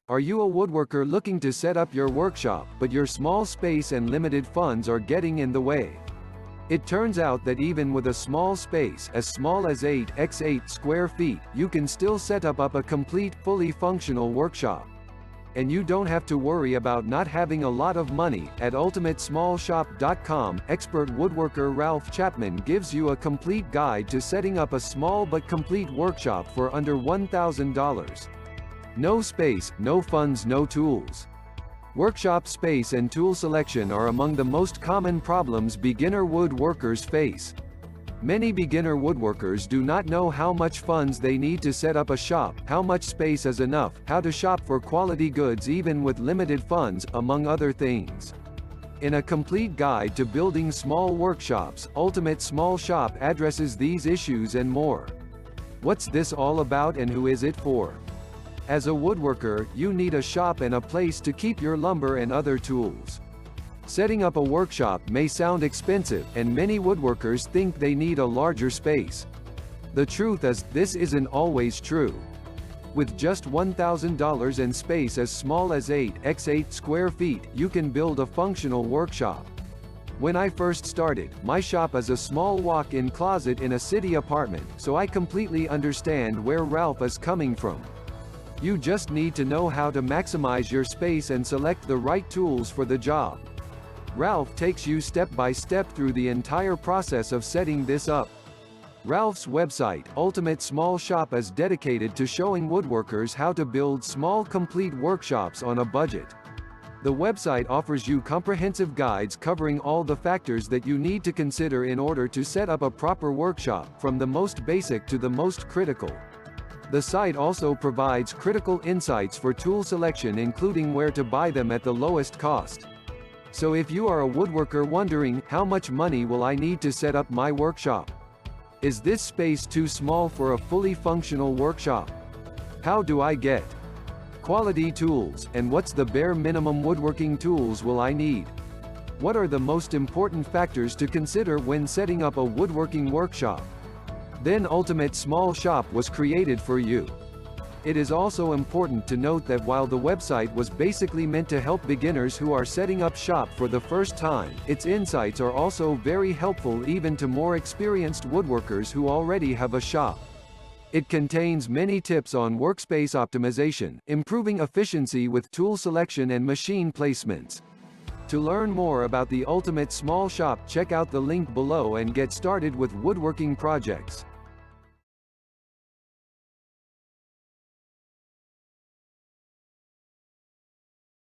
Are you a woodworker looking to set up your workshop, but your small space and limited funds are getting in the way? It turns out that even with a small space, as small as 8 x 8 square feet, you can still set up a complete, fully functional workshop. And you don't have to worry about not having a lot of money. At UltimateSmallShop.com, expert woodworker Ralph Chapman gives you a complete guide to setting up a small but complete workshop for under $1,000. No space, no funds, no tools. Workshop space and tool selection are among the most common problems beginner woodworkers face. Many beginner woodworkers do not know how much funds they need to set up a shop, how much space is enough, how to shop for quality goods even with limited funds, among other things. In a complete guide to building small workshops, Ultimate Small Shop addresses these issues and more. What's this all about and who is it for? As a woodworker, you need a shop and a place to keep your lumber and other tools. Setting up a workshop may sound expensive, and many woodworkers think they need a larger space. The truth is, this isn't always true. With just $1,000 and space as small as 8 x 8 square feet, you can build a functional workshop. When I first started, my shop is a small walk-in closet in a city apartment, so I completely understand where Ralph is coming from. You just need to know how to maximize your space and select the right tools for the job. Ralph takes you step by step through the entire process of setting this up. Ralph's website, Ultimate Small Shop, is dedicated to showing woodworkers how to build small complete workshops on a budget. The website offers you comprehensive guides covering all the factors that you need to consider in order to set up a proper workshop, from the most basic to the most critical. The site also provides critical insights for tool selection, including where to buy them at the lowest cost. So if you are a woodworker wondering, how much money will I need to set up my workshop? Is this space too small for a fully functional workshop? How do I get quality tools, and what's the bare minimum woodworking tools will I need? What are the most important factors to consider when setting up a woodworking workshop? Then Ultimate Small Shop was created for you. It is also important to note that while the website was basically meant to help beginners who are setting up shop for the first time, its insights are also very helpful even to more experienced woodworkers who already have a shop. It contains many tips on workspace optimization, improving efficiency with tool selection and machine placements. To learn more about the Ultimate Small Shop, check out the link below and get started with woodworking projects.